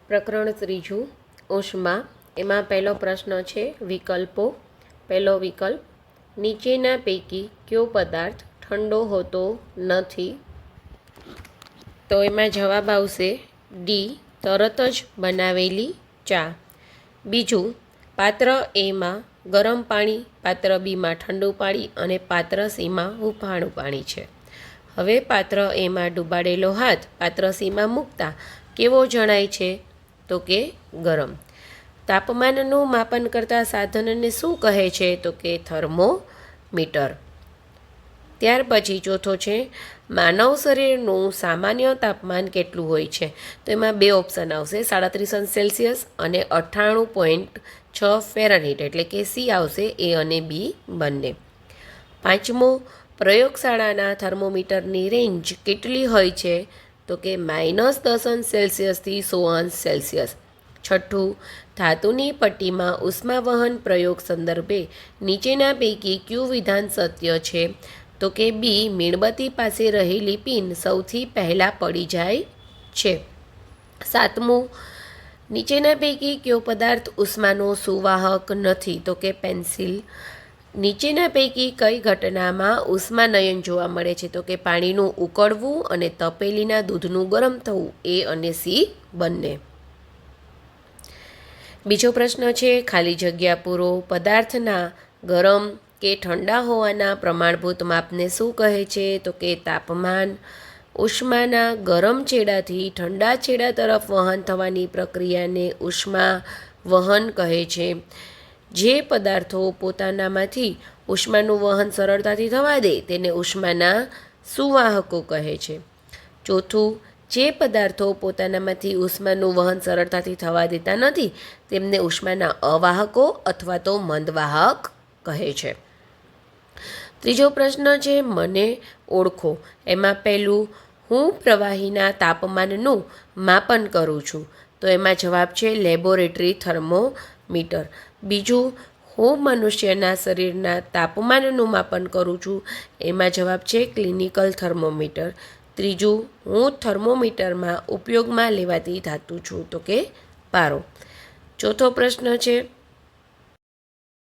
પ્રકરણ ત્રીજું ઉષ્મા. એમાં પહેલો પ્રશ્ન છે વિકલ્પો. પહેલો વિકલ્પ, નીચેના પૈકી કયો પદાર્થ ઠંડો હોતો નથી? તો એમાં જવાબ આવશે ડી, તરત જ બનાવેલી ચા. બીજું, પાત્ર એમાં ગરમ પાણી, પાત્ર બીમાં ઠંડુ પાણી અને પાત્ર સીમાં હુંફાળું પાણી છે. હવે પાત્ર એમાં ડૂબાડેલો હાથ પાત્ર સીમાં મૂકતા કેવો જણાય છે? તો કે ગરમ. તાપમાનનું માપન કરતા સાધનને શું કહે છે? તો કે થર્મોમીટર. ત્યાર પછી ચોથો છે, માનવ શરીરનું સામાન્ય તાપમાન કેટલું હોય છે? તો એમાં બે ઓપ્શન આવશે, 37°C અને 98.6 ફેરનહીટ, એટલે કે સી આવશે, એ અને બી બંને. પાંચમો, પ્રયોગશાળાના થર્મોમીટરની રેન્જ કેટલી હોય છે? તો કે -10°C થી 100°C. છઠ્ઠું, ધાતુની પટ્ટીમાં ઉષ્માવહન પ્રયોગ સંદર્ભે નીચેના પૈકી કયું વિધાન સત્ય છે? તો કે બી, મીણબત્તી પાસે રહેલી પિન સૌથી પહેલાં પડી જાય છે. સાતમું, નીચેના પૈકી કયો પદાર્થ ઉષ્માનો સુવાહક નથી? તો કે પેન્સિલ. નીચેના પૈકી કઈ ઘટનામાં ઉષ્માનયન જોવા મળે છે? તો કે પાણીનું ઉકળવું અને તપેલીના દૂધનું ગરમ થવું, એ અને સી બંને. બીજો પ્રશ્ન છે, ખાલી જગ્યા પૂરો. પદાર્થના ગરમ કે ઠંડા હોવાના પ્રમાણભૂત માપને શું કહે છે? તો કે તાપમાન. ઉષ્માના ગરમ છેડાથી ઠંડા છેડા તરફ વહન થવાની પ્રક્રિયાને ઉષ્મા વહન કહે છે. જે પદાર્થો પોતાનામાંથી ઉષ્માનું વહન સરળતાથી થવા દે તેને ઉષ્માના સુવાહકો કહે છે. ચોથું, જે પદાર્થો પોતાનામાંથી ઉષ્માનું વહન સરળતાથી થવા દેતા નથી તેમને ઉષ્માના અવાહકો અથવા તો મંદવાહક કહે છે. ત્રીજો પ્રશ્ન છે, મને ઓળખો. એમાં પહેલું, હું પ્રવાહીના તાપમાનનું માપન કરું છું. તો એમાં જવાબ છે લેબોરેટરી થર્મોમીટર. બીજું, હું મનુષ્યના શરીરના તાપમાનનું માપન કરું છું. એમાં જવાબ છે ક્લિનિકલ થર્મોમીટર. ત્રીજું, હું થર્મોમીટરમાં ઉપયોગમાં લેવાતી ધાતુ છું. તો કે પારો. ચોથો પ્રશ્ન છે,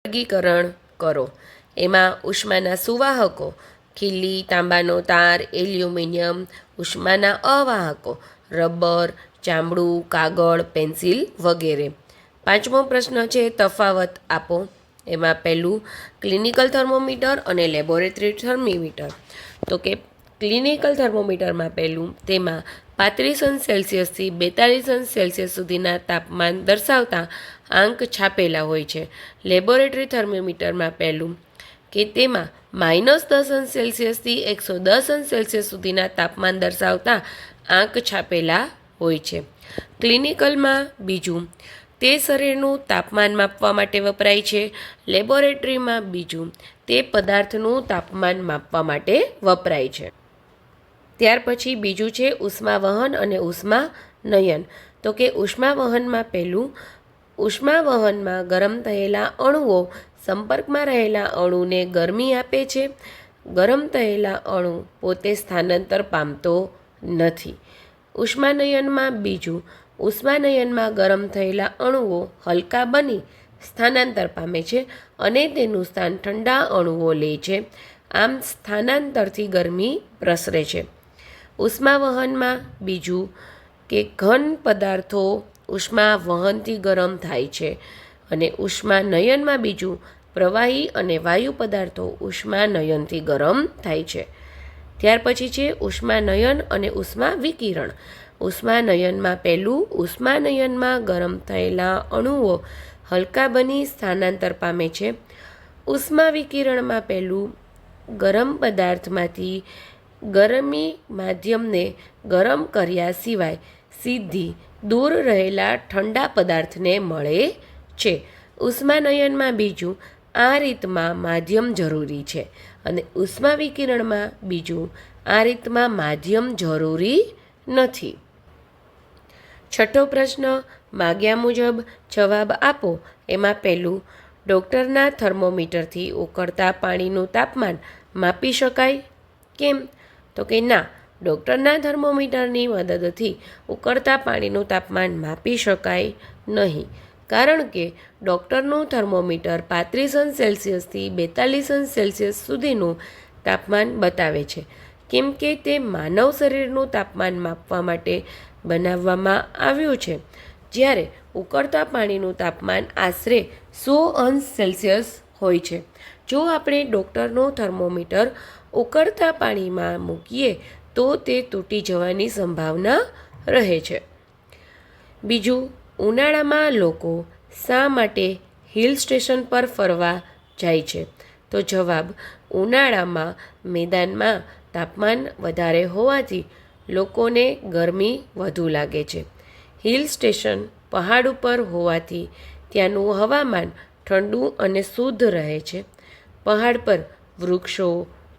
વર્ગીકરણ કરો. એમાં ઉષ્માના સુવાહકો, ખીલી, તાંબાનો તાર, એલ્યુમિનિયમ. ઉષ્માના અવાહકો, રબર, ચામડું, કાગળ, પેન્સિલ વગેરે. પાંચમો પ્રશ્ન છે, તફાવત આપો. એમાં પહેલું, ક્લિનિકલ થર્મોમીટર અને લેબોરેટરી થર્મોમીટર. તો કે ક્લિનિકલ થર્મોમીટરમાં પહેલું, તેમાં 35°C થી 42°C સુધીના તાપમાન દર્શાવતા આંક છાપેલા હોય છે. લેબોરેટરી થર્મોમીટરમાં પહેલું, કે તેમાં -10°C થી 110°C સુધીના તાપમાન દર્શાવતા આંક છાપેલા હોય છે. ક્લિનિકલમાં બીજું, તે શરીરનું તાપમાન માપવા માટે વપરાય છે. લેબોરેટરીમાં બીજું, તે પદાર્થનું તાપમાન માપવા માટે વપરાય છે. ત્યાર પછી બીજું છે ઉષ્માવહન અને ઉષ્માનયન. તો કે ઉષ્માવહનમાં પહેલું, ઉષ્માવહનમાં ગરમ થયેલા અણુઓ સંપર્કમાં રહેલા અણુને ગરમી આપે છે. ગરમ થયેલા અણુ પોતે સ્થાનાંતર પામતો નથી. ઉષ્માનયનમાં બીજું, ઉષ્માનયનમાં ગરમ થયેલા અણુઓ હલકા બની સ્થાનાંતર પામે છે અને તેનું સ્થાન ઠંડા અણુઓ લે છે. આમ સ્થાનાંતરથી ગરમી પ્રસરે છે. ઉષ્માવહનમાં બીજું, કે ઘન પદાર્થો ઉષ્મા વહનથી ગરમ થાય છે. અને ઉષ્માનયનમાં બીજું, પ્રવાહી અને વાયુ પદાર્થો ઉષ્માનયનથી ગરમ થાય છે. ત્યાર પછી છે ઉષ્માનયન અને ઉષ્મા વિકિરણ. ઉષ્માનયનમાં પહેલું, ઉષ્માનયનમાં ગરમ થયેલા અણુઓ હલકા બની સ્થાનાંતર પામે છે. ઉષ્મા વિકિરણમાં પહેલું, ગરમ પદાર્થમાંથી ગરમી માધ્યમને ગરમ કર્યા સિવાય સીધી દૂર રહેલા ઠંડા પદાર્થને મળે છે. ઉષ્માનયનમાં બીજું, આ રીતમાં માધ્યમ જરૂરી છે. અને ઉષ્મા વિકિરણમાં બીજું, આ રીતમાં માધ્યમ જરૂરી નથી. છઠ્ઠો પ્રશ્ન, માગ્યા મુજબ જવાબ આપો. એમાં પહેલું, ડૉક્ટરના થર્મોમીટરથી ઉકળતા પાણીનું તાપમાન માપી શકાય? કેમ? તો કે ના, ડૉક્ટરના થર્મોમીટરની મદદથી ઉકળતા પાણીનું તાપમાન માપી શકાય નહીં, કારણ કે ડૉક્ટરનું થર્મોમીટર 35°C 42°C સુધીનું તાપમાન બતાવે છે, કેમ કે તે માનવ શરીરનું તાપમાન માપવા માટે બનાવવામાં આવ્યું છે, જ્યારે ઉકળતા પાણીનું તાપમાન આશરે 100°C હોય છે. જો આપણે ડૉક્ટરનું થર્મોમીટર ઉકળતા પાણીમાં મૂકીએ તો તે તૂટી જવાની સંભાવના રહે છે. બીજું, ઉનાળામાં લોકો શા માટે હિલ સ્ટેશન પર ફરવા જાય છે? તો જવાબ, ઉનાળામાં મેદાનમાં તાપમાન વધારે હોવાથી લોકોને ગરમી વધુ લાગે છે. હિલ સ્ટેશન પહાડ ઉપર હોવાથી ત્યાંનું હવામાન ઠંડુ અને શુદ્ધ રહે છે. પહાડ પર વૃક્ષો,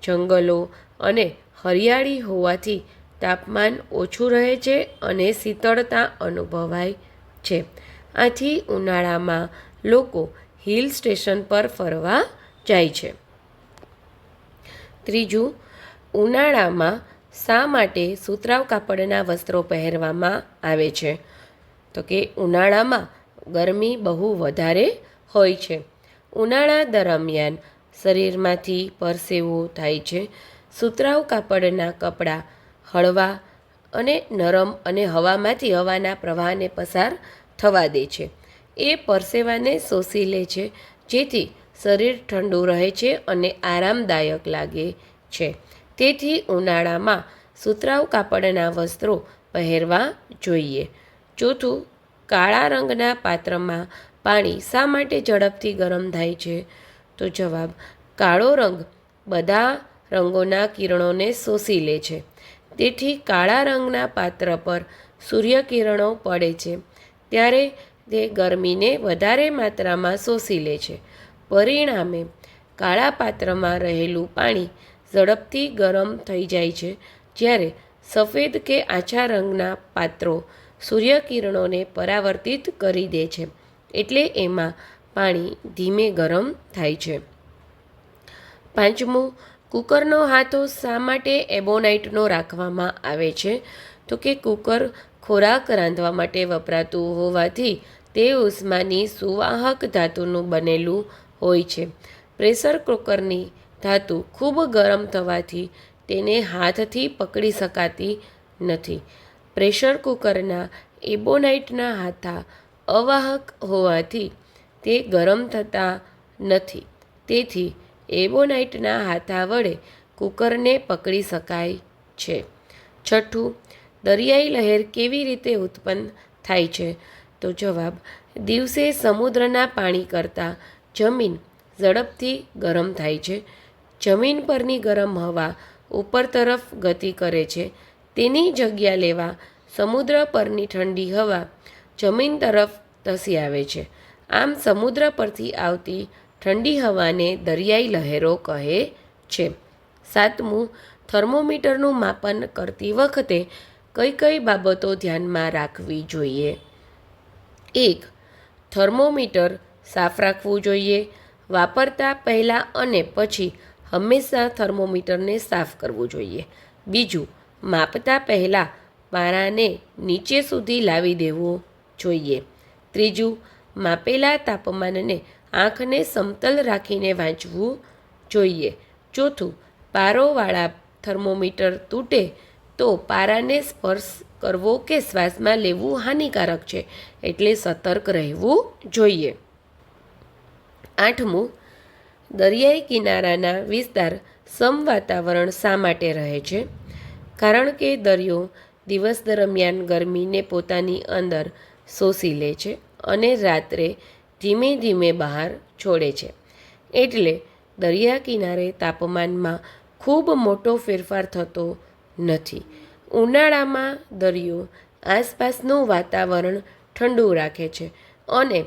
જંગલો અને હરિયાળી હોવાથી તાપમાન ઓછું રહે છે અને શીતળતા અનુભવાય છે. આથી ઉનાળામાં લોકો હિલ સ્ટેશન પર ફરવા જાય છે. ત્રીજું, ઉનાળામાં શા માટે સુતરાઉ કાપડના વસ્ત્રો પહેરવામાં આવે છે? તો કે ઉનાળામાં ગરમી બહુ વધારે હોય છે. ઉનાળા દરમિયાન શરીરમાંથી પરસેવો થાય છે. સુતરાઉ કાપડના કપડાં હળવા અને નરમ અને હવામાંથી હવાના પ્રવાહને પસાર થવા દે છે. એ પરસેવાને શોષી લે છે, જેથી શરીર ઠંડુ રહે છે અને આરામદાયક લાગે છે. તેથી ઉનાળામાં સુતરાઉ કાપડના વસ્ત્રો પહેરવા જોઈએ. ચોથું, કાળા રંગના પાત્રમાં પાણી શા માટે ઝડપથી ગરમ થાય છે? તો જવાબ, કાળો રંગ બધા રંગોના કિરણોને શોષી લે છે. તેથી કાળા રંગના પાત્ર પર સૂર્યકિરણો પડે છે ત્યારે તે ગરમીને વધારે માત્રામાં શોષી લે છે. પરિણામે કાળા પાત્રમાં રહેલું પાણી ઝડપથી ગરમ થઈ જાય છે, જ્યારે સફેદ કે આછા રંગના પાત્રો સૂર્યકિરણોને પરાવર્તિત કરી દે છે, એટલે એમાં પાણી ધીમે ગરમ થાય છે. પાંચમું, કુકરનો હાથો શા માટે એબોનાઇટનો રાખવામાં આવે છે? તો કે કુકર ખોરાક રાંધવા માટે વપરાતું હોવાથી તે ઉષ્માની સુવાહક ધાતુનું બનેલું હોય છે. પ્રેશર કુકરની ધાતુ ખૂબ ગરમ થવાથી તેને હાથથી પકડી શકાતી નથી. પ્રેશર કુકરના એબોનાઇટના હાથા અવાહક હોવાથી તે ગરમ થતા નથી. તેથી એબોનાઇટના હાથા વડે કુકરને પકડી શકાય છે. છઠ્ઠું, દરિયાઈ લહેર કેવી રીતે ઉત્પન્ન થાય છે? તો જવાબ, દિવસે સમુદ્રના પાણી કરતાં જમીન ઝડપથી ગરમ થાય છે. જમીન પરની ગરમ હવા ઉપર તરફ ગતિ કરે છે. તેની જગ્યા લેવા સમુદ્ર પરની ઠંડી હવા જમીન તરફ ધસી આવે છે. આમ સમુદ્ર પરથી આવતી ઠંડી હવાને દરિયાઈ લહેરો કહે છે. સાતમું, થર્મોમીટરનું માપન કરતી વખતે કઈ કઈ બાબતો ધ્યાનમાં રાખવી જોઈએ? 1. થર્મોમીટર સાફ રાખવું જોઈએ. વાપરતા પહેલાં અને પછી હંમેશા થર્મોમીટરને સાફ કરવું જોઈએ. બીજું, માપતા પહેલાં પારાને નીચે સુધી લાવી દેવું જોઈએ. ત્રીજું, માપેલા તાપમાનને આંખને સમતલ રાખીને વાંચવું જોઈએ. ચોથું, પારોવાળા થર્મોમીટર તૂટે તો પારાને સ્પર્શ કરવો કે શ્વાસમાં લેવું હાનિકારક છે, એટલે સતર્ક રહેવું જોઈએ. 8મું, દરિયાઈ કિનારાના વિસ્તાર સમવાતાવરણ શા માટે રહે છે? કારણ કે દરિયો દિવસ દરમિયાન ગરમીને પોતાની અંદર શોષી લે છે અને રાત્રે ધીમે ધીમે બહાર છોડે છે. એટલે દરિયા કિનારે તાપમાનમાં ખૂબ મોટો ફેરફાર થતો નથી. ઉનાળામાં દરિયો આસપાસનું વાતાવરણ ઠંડુ રાખે છે અને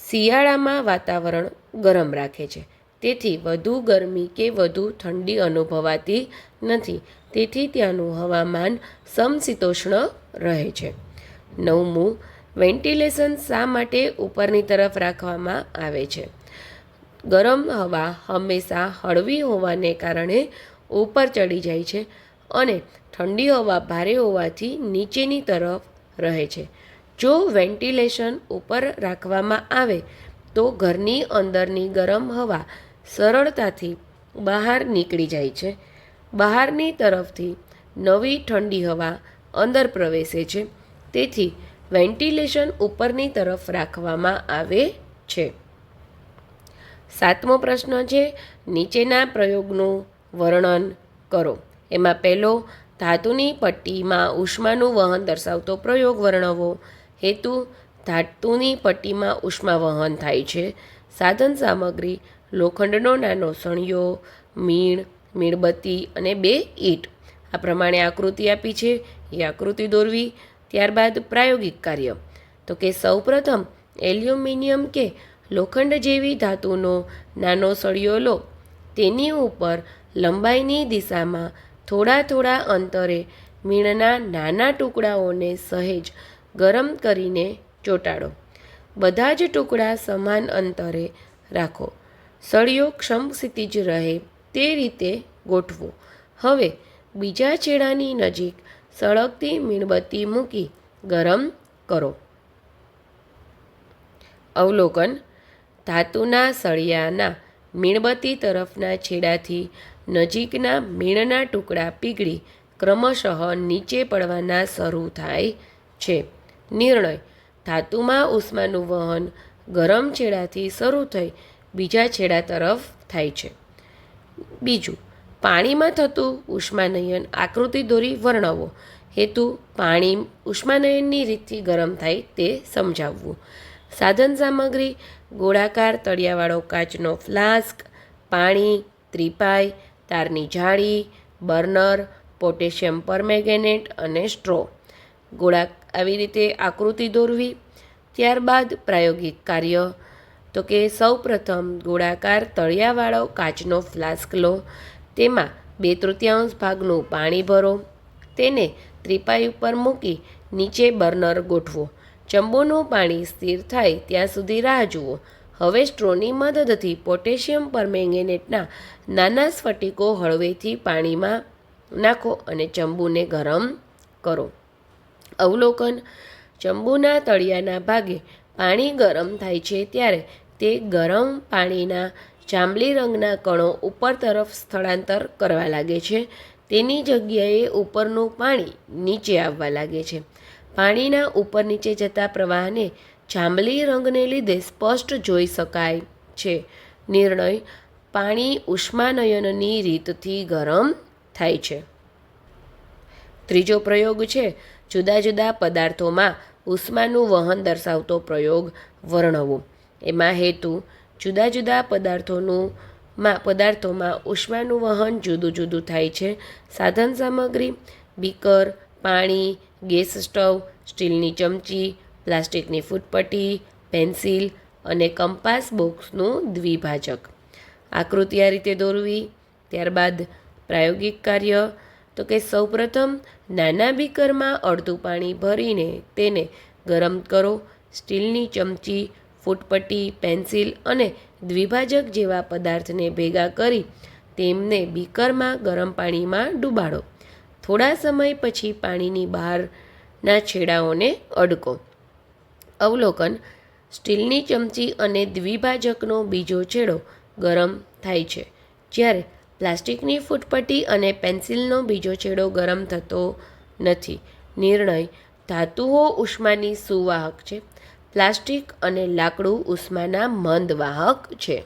શિયાળામાં વાતાવરણ ગરમ રાખે છે. તેથી વધુ ગરમી કે વધુ ઠંડી અનુભવાતી નથી. તેથી ત્યાંનું હવામાન સમશીતોષ્ણ રહે છે. 9મું, વેન્ટિલેશન શા માટે ઉપરની તરફ રાખવામાં આવે છે? ગરમ હવા હંમેશા હળવી હોવાને કારણે ઉપર ચડી જાય છે અને ઠંડી હવા ભારે હોવાથી નીચેની તરફ રહે છે. જો વેન્ટિલેશન ઉપર રાખવામાં આવે તો ઘરની અંદરની ગરમ હવા સરળતાથી બહાર નીકળી જાય છે. બહારની તરફથી નવી ઠંડી હવા અંદર પ્રવેશે છે. તેથી વેન્ટિલેશન ઉપરની તરફ રાખવામાં આવે છે. 7મો પ્રશ્ન છે, નીચેના પ્રયોગનું વર્ણન કરો. એમાં પહેલો, ધાતુની પટ્ટીમાં ઉષ્માનું વહન દર્શાવતો પ્રયોગ વર્ણવો. હેતુ, ધાતુની પટ્ટીમાં ઉષ્મા વહન થાય છે. સાધન સામગ્રી, લોખંડનો નાનો સળિયો, મીણ, મીણબત્તી અને 2 ઈંટ. આ પ્રમાણે આકૃતિ આપી છે, એ આકૃતિ દોરવી. ત્યારબાદ પ્રાયોગિક કાર્ય. તો કે સૌપ્રથમ એલ્યુમિનિયમ કે લોખંડ જેવી ધાતુનો નાનો સળિયો લો. તેની ઉપર લંબાઈની દિશામાં થોડા થોડા અંતરે મીણના નાના ટુકડાઓને સહેજ ગરમ કરીને ચોંટાડો. બધા જ ટુકડા સમાન અંતરે રાખો. સળિયો સમક્ષિતિજ રહે તે રીતે ગોઠવો. હવે બીજા છેડાની નજીક સળગતી મીણબત્તી મૂકી ગરમ કરો. અવલોકન, ધાતુના સળિયાના મીણબત્તી તરફના છેડાથી નજીકના મીણના ટુકડા પીગળી ક્રમશઃ નીચે પડવાના શરૂ થાય છે. નિર્ણય, ધાતુમાં ઉષ્માનું વહન ગરમ છેડાથી શરૂ થઈ બીજા છેડા તરફ થાય છે. બીજું, પાણીમાં થતું ઉષ્માનયન આકૃતિ દોરી વર્ણવો. હેતુ, પાણી ઉષ્માનયનની રીતથી ગરમ થાય તે સમજાવવું. સાધન સામગ્રી, ગોળાકાર તળિયાવાળો કાચનો ફ્લાસ્ક, પાણી, ત્રિપાઈ, તારની જાળી, બર્નર, પોટેશિયમ પરમેંગેનેટ અને સ્ટ્રો. આવી રીતે આકૃતિ દોરવી. ત્યારબાદ પ્રાયોગિક કાર્ય. તો કે સૌપ્રથમ ગોળાકાર તળિયાવાળો કાચનો ફ્લાસ્ક લો. તેમાં 2/3 ભાગનું પાણી ભરો. તેને ત્રિપાઈ ઉપર મૂકી નીચે બર્નર ગોઠવો. ચંબુનું પાણી સ્થિર થાય ત્યાં સુધી રાહ જુઓ. હવે સ્ટ્રોની મદદથી પોટેશિયમ પરમેંગેનેટના નાના સ્ફટિકો હળવેથી પાણીમાં નાખો અને ચંબુને ગરમ કરો. અવલોકન, ચંબુના તળિયાના ભાગે પાણી ગરમ થાય છે ત્યારે તે ગરમ પાણીના જાંબલી રંગના કણો ઉપર તરફ સ્થળાંતર કરવા લાગે છે. તેની જગ્યાએ ઉપરનું પાણી નીચે આવવા લાગે છે. પાણીના ઉપર નીચે જતા પ્રવાહને જાંબલી રંગને લીધે સ્પષ્ટ જોઈ શકાય છે. નિર્ણય, પાણી ઉષ્માનયનની રીતથી ગરમ થાય છે. ત્રીજો પ્રયોગ છે, જુદા જુદા પદાર્થોમાં ઉષ્માનું વહન દર્શાવતો પ્રયોગ વર્ણવો. એમાં હેતુ, જુદા જુદા પદાર્થોમાં ઉષ્માનું વહન જુદું જુદું થાય છે. સાધન સામગ્રી, બીકર, પાણી, ગેસ સ્ટવ, સ્ટીલની ચમચી, પ્લાસ્ટિકની ફૂટપટ્ટી, પેન્સિલ અને કંપાસ બોક્સનું દ્વિભાજક. આકૃતિ આ રીતે દોરવી. ત્યારબાદ પ્રાયોગિક કાર્ય. તો કે સૌપ્રથમ નાના બીકરમાં અડધું પાણી ભરીને તેને ગરમ કરો. સ્ટીલની ચમચી, ફૂટપટ્ટી, પેન્સિલ અને દ્વિભાજક જેવા પદાર્થને ભેગા કરી તેમને બીકરમાં ગરમ પાણીમાં ડૂબાડો. થોડા સમય પછી પાણીની બહારના છેડાઓને અડકો. અવલોકન, સ્ટીલની ચમચી અને દ્વિભાજકનો બીજો છેડો ગરમ થાય છે, જ્યારે પ્લાસ્ટિકની ફૂટપટ્ટી અને પેન્સિલનો બીજો છેડો ગરમ થતો નથી. નિર્ણય, ધાતુઓ ઉષ્માની સુવાહક છે. પ્લાસ્ટિક અને લાકડું ઉષ્માના મંદ વાહક છે.